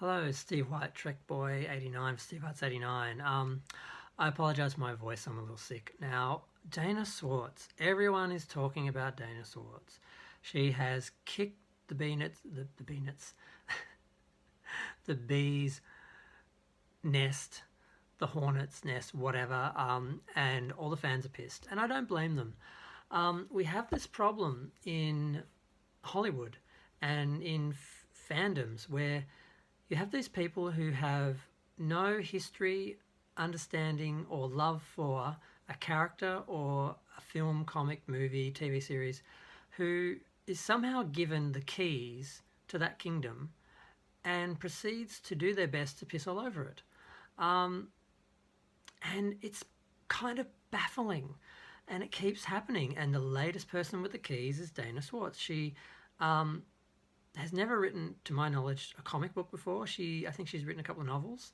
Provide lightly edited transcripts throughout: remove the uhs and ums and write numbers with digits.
Hello, Steve White, Trek Boy 89, Steve White's 89. I apologise for my voice, I'm a little sick. Now, Dana Schwartz. Everyone is talking about Dana Schwartz. She has kicked the the bee's nest, the hornet's nest, whatever, and all the fans are pissed. And I don't blame them. We have this problem in Hollywood and in fandoms where you have these people who have no history, understanding, or love for a character or a film, comic, movie, TV series, who is somehow given the keys to that kingdom and proceeds to do their best to piss all over it. Um, and it's kind of baffling. And it keeps happening. And the latest person with the keys is Dana Schwartz. She um, has never written, to my knowledge, a comic book before. I think she's written a couple of novels.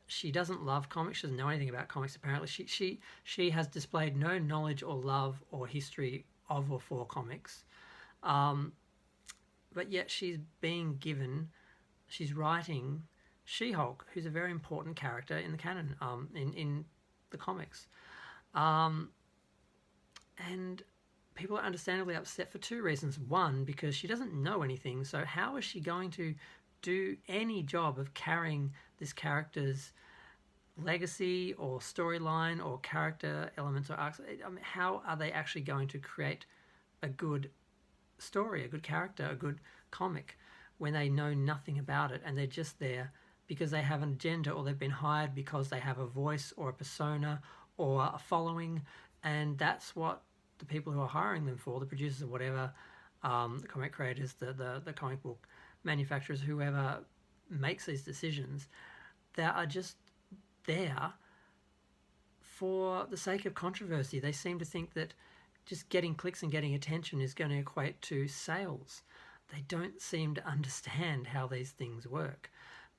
She doesn't love comics. She doesn't know anything about comics. Apparently, she has displayed no knowledge or love or history of or for comics. Um, but yet she's being given. She's writing She-Hulk, who's a very important character in the canon, in the comics. Um, and people are understandably upset for two reasons. One, because she doesn't know anything, so how is she going to do any job of carrying this character's legacy or storyline or character elements or arcs? I mean, how are they actually going to create a good story, a good character, a good comic when they know nothing about it and they're just there because they have an agenda or they've been hired because they have a voice or a persona or a following, and that's what the people who are hiring them for, the producers or whatever, the comic creators, the comic book manufacturers, whoever makes these decisions, they are just there for the sake of controversy. They seem to think that just getting clicks and getting attention is going to equate to sales. They don't seem to understand how these things work.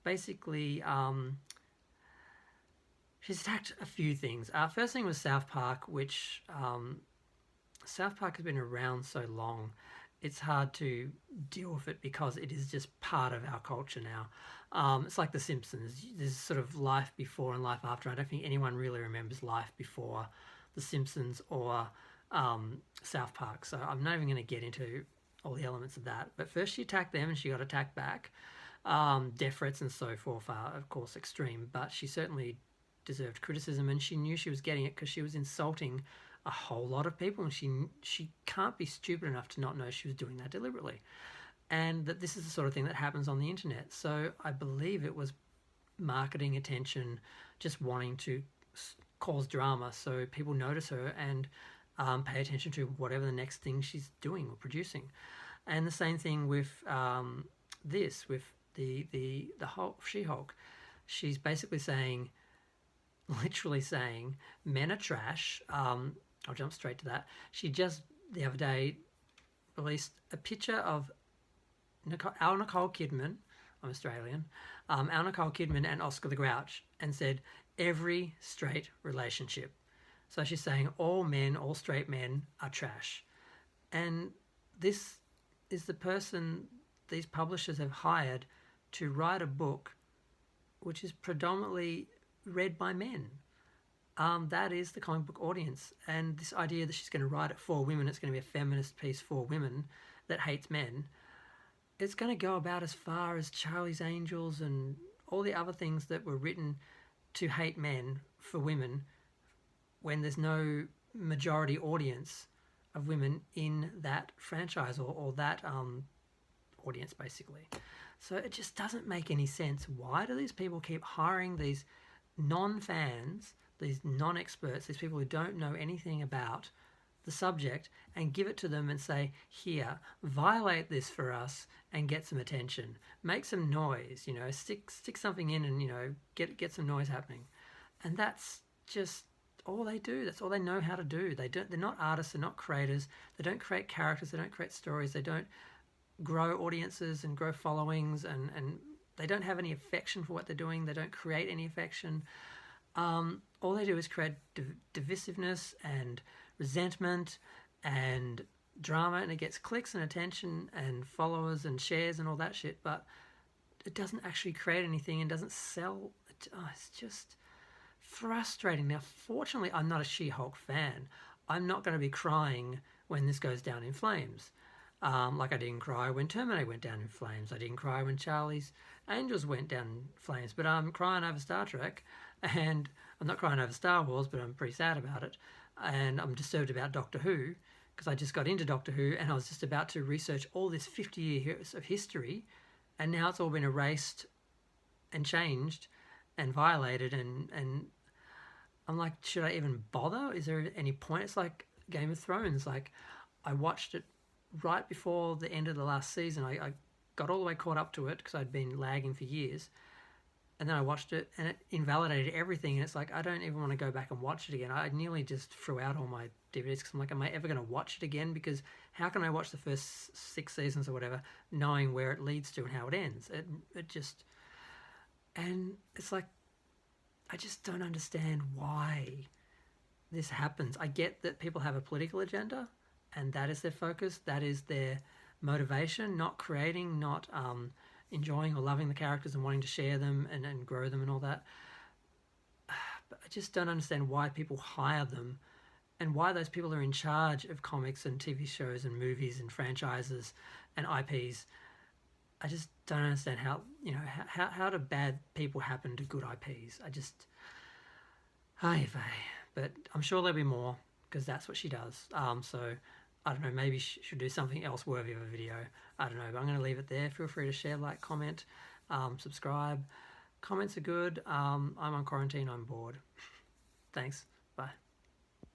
Basically, she's attacked a few things. First thing was South Park, which South Park has been around so long, it's hard to deal with it because it is just part of our culture now. It's like The Simpsons. There's sort of life before and life after. I don't think anyone really remembers life before The Simpsons or South Park. So I'm not even going to get into all the elements of that. But first she attacked them and she got attacked back. Death threats and so forth are, of course, extreme, but she certainly deserved criticism, and she knew she was getting it because she was insulting a whole lot of people, and she can't be stupid enough to not know she was doing that deliberately, and that this is the sort of thing that happens on the internet. So I believe it was marketing attention, just wanting to cause drama so people notice her and pay attention to whatever the next thing she's doing or producing. And the same thing with with the Hulk, She-Hulk. She's basically saying, literally saying, men are trash. I'll jump straight to that. She just the other day released a picture of Nicole Kidman. I'm Australian. Nicole Kidman and Oscar the Grouch, and said every straight relationship. So she's saying all men, all straight men are trash, and this is the person these publishers have hired to write a book which is predominantly read by men. That is the comic book audience. And this idea that she's going to write it for women, it's going to be a feminist piece for women that hates men, it's going to go about as far as Charlie's Angels and all the other things that were written to hate men for women when there's no majority audience of women in that franchise or that audience, basically. So it just doesn't make any sense. Why do these people keep hiring these non-fans, these non-experts, these people who don't know anything about the subject, and give it to them and say, here, violate this for us and get some attention, make some noise, stick something in and get some noise happening. And that's just all they do. That's all they know how to do. They're not artists, they're not creators, they don't create characters, they don't create stories, they don't grow audiences and grow followings, and they don't have any affection for what they're doing. They don't create any affection. All they do is create divisiveness and resentment and drama, and it gets clicks and attention and followers and shares and all that shit, but it doesn't actually create anything and doesn't sell. It's just frustrating. Now, fortunately, I'm not a She-Hulk fan. I'm not going to be crying when this goes down in flames. Like I didn't cry when Terminator went down in flames. I didn't cry when Charlie's Angels went down in flames. But I'm crying over Star Trek, and I'm not crying over Star Wars, but I'm pretty sad about it. And I'm disturbed about Doctor Who, because I just got into Doctor Who and I was just about to research all this 50 years of history, and now it's all been erased and changed and violated, and I'm like, should I even bother? Is there any point? It's like Game of Thrones. Like, I watched it right before the end of the last season. I got all the way caught up to it because I'd been lagging for years. And then I watched it and it invalidated everything. And it's like, I don't even want to go back and watch it again. I nearly just threw out all my DVDs because I'm like, am I ever going to watch it again? Because how can I watch the first 6 seasons or whatever knowing where it leads to and how it ends? It just... And it's like, I just don't understand why this happens. I get that people have a political agenda and that is their focus. That is their motivation, not creating, not enjoying or loving the characters and wanting to share them and grow them and all that. But I just don't understand why people hire them and why those people are in charge of comics and TV shows and movies and franchises and IPs. I just don't understand how, how do bad people happen to good IPs? I just, but I'm sure there'll be more because that's what she does. So I don't know, maybe she should do something else worthy of a video. I don't know, but I'm going to leave it there. Feel free to share, like, comment, subscribe. Comments are good. I'm on quarantine. I'm bored. Thanks. Bye.